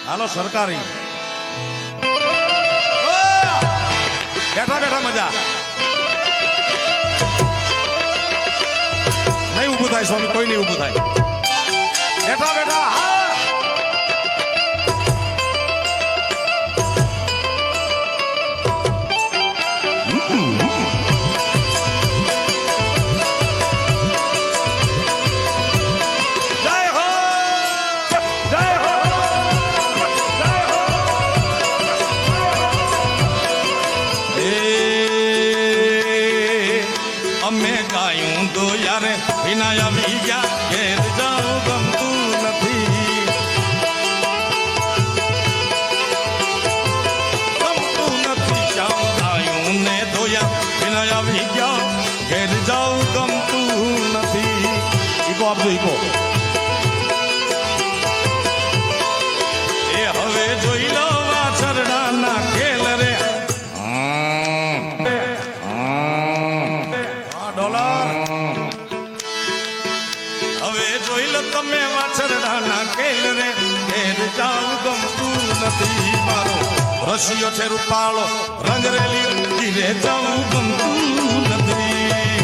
હાલો સરકારી બેઠા બેઠા મજા નહીં ઊભું થાય સ્વામી, કોઈ નહીં ઊભું થાય. બેઠા બેઠા વિના આવી ગયા ઘેર જાઉં ગમતું નથી, ગમતું નથી શ્યામ ગાયું ને ધોયા વિના આવી ગયા ઘેર જાઉં ગમતું નથી. ઈકો આપજો ઈકો. એ હવે જોઈ લો વાછરડાના ખેલ રે. તમે વાછરડાના ખેલ રે ઘેર જાઉં ગમતું નથી, મારો રસિયો છે રૂપાળો રંગરેલી ઘીરે જાઉં ગમતું નથી.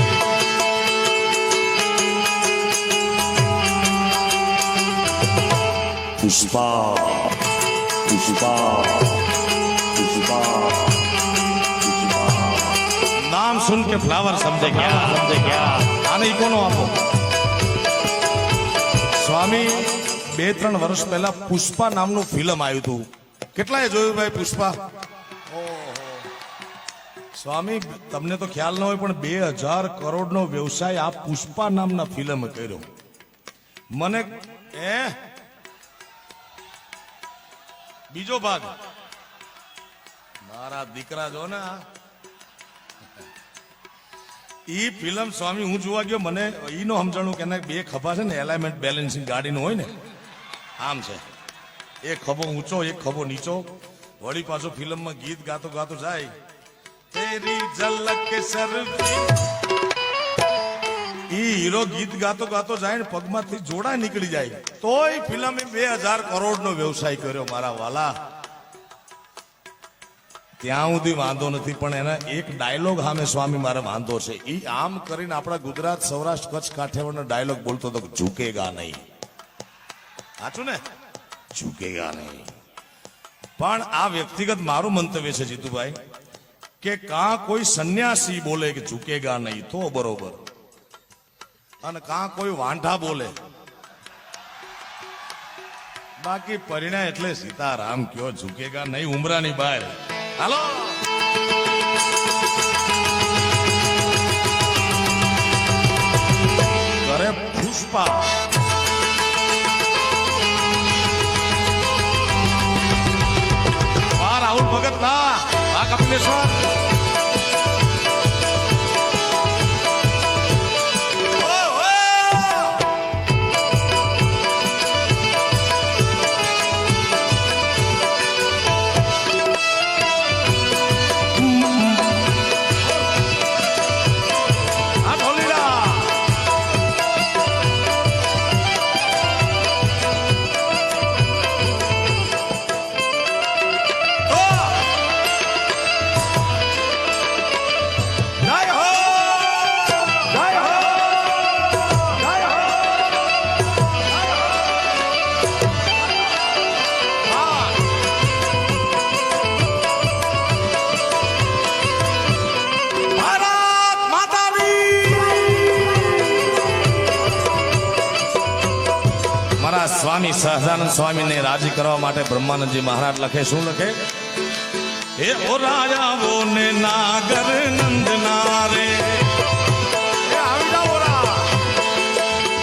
પુષ્પા પુષ્પા પુષ્પા નામ સુન કે ફ્લાવર સમજે ગયા આને કોનો આપો. સ્વામી 2-3 વર્ષ પહેલા પુષ્પા નામનું ફિલ્મ આવ્યું હતું. કેટલાએ જોયું ભાઈ પુષ્પા? સ્વામી તમને તો ખ્યાલ ન હોય પણ 2000 કરોડનો વ્યવસાય આ પુષ્પા નામના ફિલ્મ કર્યો. મને બીજો ભાગ મારા દીકરા જો ને ઈ ફિલ્મ સ્વામી હું જોવા ગયો, મને ઈ નો સમજાણું કે બે ખભા છે ને એલાઇમેન્ટ બેલેન્સિંગ ગાડીનું હોય ને આમ છે, એક ખભો ઊંચો એક ખભો નીચો. વળી પાછો ફિલ્મમાં ગીત ગાતો ગાતો જાય તેરી ઝલક સરફી. ઈ હીરો ગીત ગાતો ગાતો જાય ને પગમાંથી જોડા નીકળી જાય તોય ફિલ્મે 2000 કરોડનો વ્યવસાય કર્યો મારા વાલા. ત્યાં સુધી વાંધો નથી પણ એના એક ડાયલોગ સામે સ્વામી મારે વાંધો છે. ઈ આમ કરીને આપણા ગુજરાત સૌરાષ્ટ્ર કચ્છ કાઠિયાવાડનો ડાયલોગ બોલતો તો ઝૂકેગા નહીં. સાચું ને? ઝૂકેગા નહીં. પણ આ વ્યક્તિગત મારું મંતવ્ય છે જીતુભાઈ કે કાં કોઈ સંન્યાસી બોલે કે ઝૂકેગા નહીં તો બરોબર, અને કાં કોઈ વાંઢા બોલે. બાકી પરિણા એટલે સીતારામ કયો ઝૂકેગા નહીં ઉમરાની બહાર. હાલો કરે પુષ્પા. રાહુલ ભગત ના આ કપિલેશ્વર સ્વામી સહજાનંદ સ્વામીને રાજી કરવા માટે બ્રહ્માનંદજી મહારાજ લખે શું લખે? હે ઓ રાજાઓ ને નાગર નંદના રે, આવી જાઓ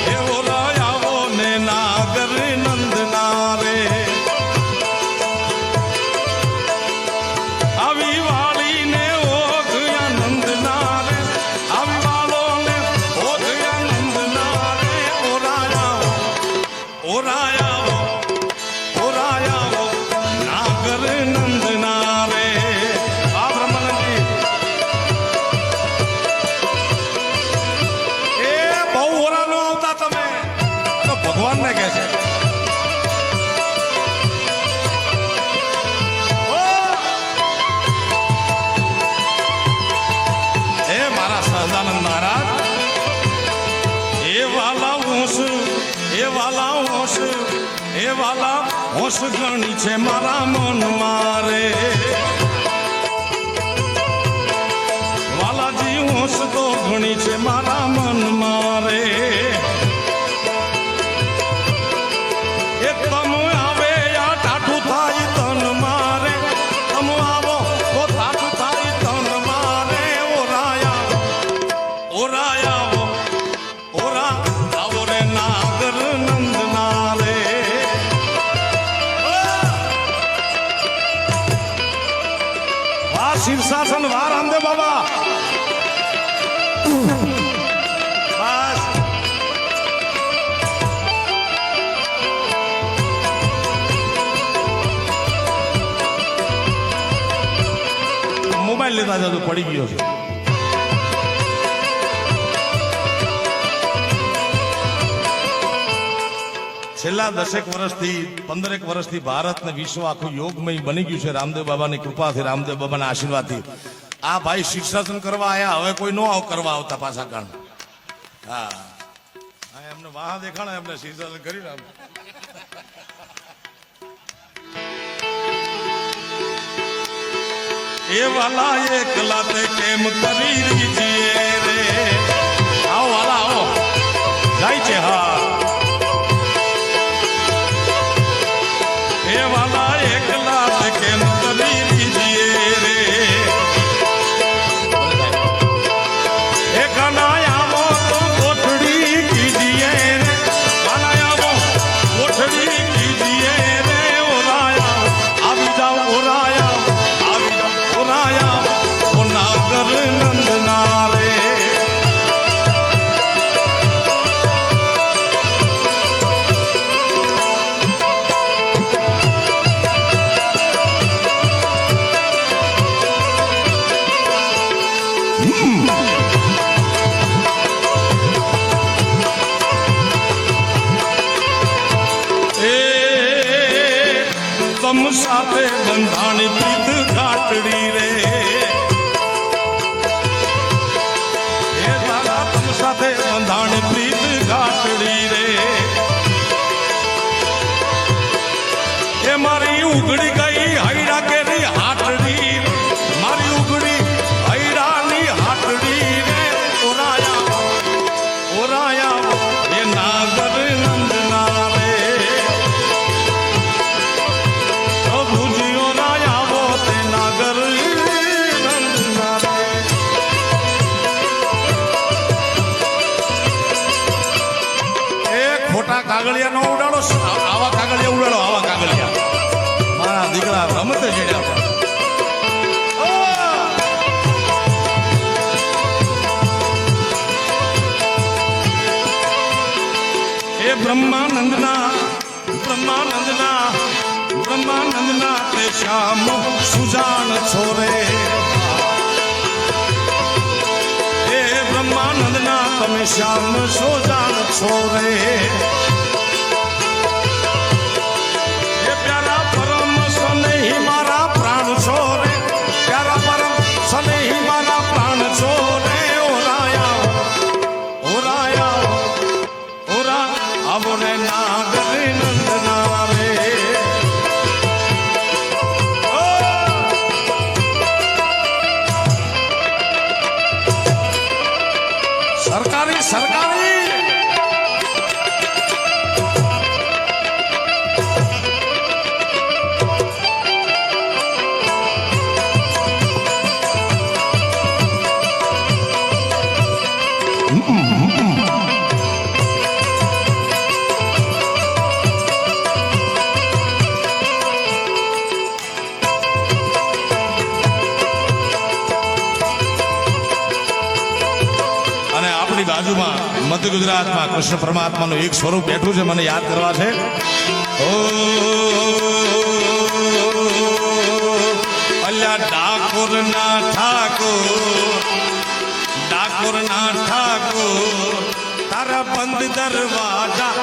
હે ઓ રાજાઓ ને નાગર નંદના રે, આવી વાળીને ઓઘયા નંદના રે, આવી વાળોને ઓઘયા નંદના રે. ઓ રાજાઓ ઓ રાજાઓ ઓ રાજાઓ નાગર નંદના રે. આ બ્રહ્માનંદજી હોશ એ વાલા હોશ ઘણી છે મારા મન મારે વાલાજી હોશ તો ઘણી છે મારા મન મારે એ તમ આવે યા ટાટું થાય તન મારે તમ આવો તો ટાટું થાય તન મારે ઓરાયા ઓરા આવો રે નાગર નંદના રે વાહ શીર્ષાસન વાહ રામદેવ બાબા બસ મોબાઈલ લેતા જતો પડી ગયો છે છેલ્લા 10 વર્ષથી 15 વર્ષથી ભારત ને વિશ્વ આખું યોગમય બની ગયું છે રામદેવ બાબાની કૃપાથી રામદેવ બાબાના આશીર્વાદથી આ ભાઈ શીર્ષાસન કરવા આયા હવે કોઈ નો કરવા આવતા પાછા કાણ હા એમને વાહ દેખાણા એમને શીર્ષાસન કરી રામ એ વાલા એકલા તે કેમ કરી રીજીએ રે આવો વાલા આવો જાય છે હા એ વાલા એકલા તે કેમ કરી રીજીએ રે એ કનાયાવો તો કોઠડી કીજીએ રે કનાયાવો કોઠડી કીજીએ રે ઓરાયા આવી જાઓ ઓરાયા ઓ નાગર નંદના રે તમ સાથે બંધાણી પ્રીત ઘાટડી રે એ તારા તમ સાથે બંધાણી પ્રીત ઘાટડી રે એ મારી ઉઘડી ગઈ હૈડા કેરી હાટડી મારી ઉઘડી હૈડાની હાટડી રે ઓરાયા એ નાગર નંદના રે કાગળિયા નો ઉડાડો આવા કાગળિયા ઉડાડો આવા કાગળિયા મારા દીકરા રમતે ચડ્યા એ બ્રહ્માનંદના તે શ્યામ સુજાન છોરે એ બ્રહ્માનંદના તમે શ્યામ સુજાન છોરે મારા પ્રાણ છોરે પ્યારા પરમ સનેહી મારા પ્રાણ છોરે ઓરા આવો રે નાગર નંદના રે સરકારી બાજુમાં મધ્ય ગુજરાતમાં કૃષ્ણ પરમાત્માનું એક સ્વરૂપ બેઠું છે મને યાદ કરવા છે ઓ અલ્યા ડાકોરના ઠાકોર તારા બંધ દરવાજા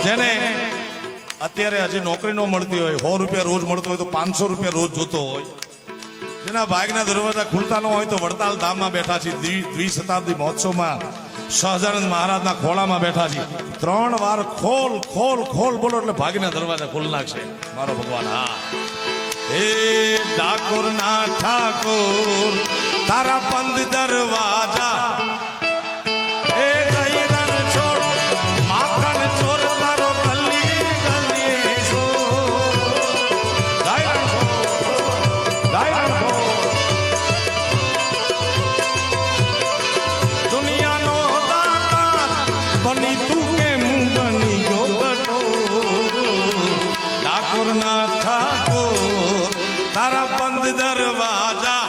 જેને અત્યારે હજી નોકરી ન મળતી હોય 100 રૂપિયા રોજ મળતો હોય તો 500 રૂપિયા રોજ જોતો હોય જેના ભાગના દરવાજા ખુલતા ન હોય તો વડતાલ ધામમાં બેઠા છીએ દ્વિશતાબ્દી મહોત્સવમાં સહજાનંદ મહારાજના ખોળામાં બેઠા છીએ 3 વાર ખોલ ખોલ ખોલ બોલો એટલે ભાગના દરવાજા ખુલ નાખશે મારો ભગવાન હા એ ઠાકોર ના ઠાકોર તારા પંદ દરવાજા એ દઈરન છોડ માખણ ચોર તારો ગલી ગલી દુનિયાનો દાતા બની તું કે મું બની ગયો બટો ઠાકોર ના ઠાકોર તારા બંધ દરવાજા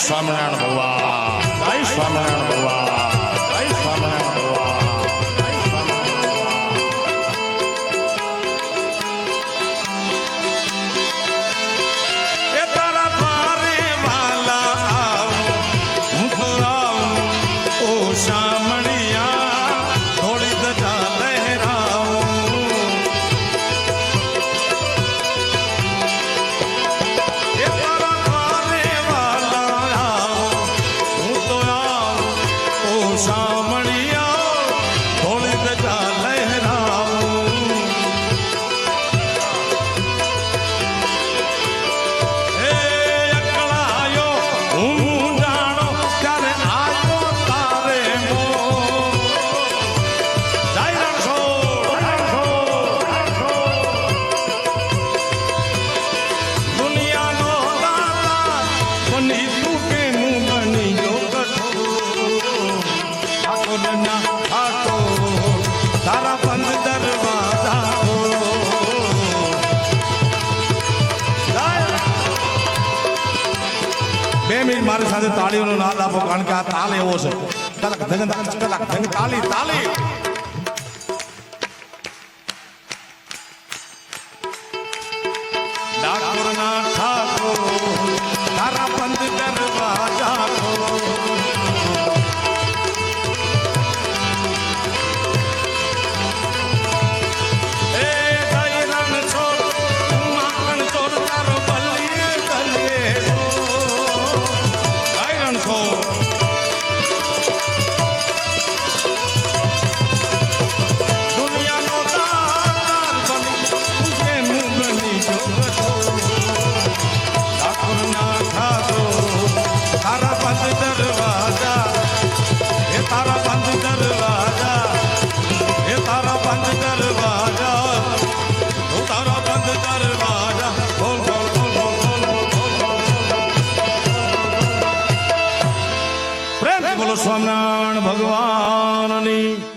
સ્વામિનારાયણ ભગવાન જય સ્વામિનારાયણ ભગવાન જય સ્વામિનારાયણ ભગવાન જય સ્વામિનારાયણ એ તારા પારે વાલા આવું હું તો આવું ઓ શામણિયા થોડી ધજા લહેરાવું એ તારા પારે શામણિયા થોડી ધજા લહેરાવું હે અકળાયો હું જાણો ત્યારે આજો તારે મો જય દુનિયાનો દાતા બની તું કે મું બની ગયો તારા બંધ દરવાજા 2 મિનિટ મારી સાથે તાળીઓનો નાદ આપો કારણ કે આ તાલ એવો છે કલાક ધંગ તાલી તાલી ઠાકોરના ઠાકોર તારા બંધ દરવાજા બોલો સ્વામિનારાયણ ભગવાનની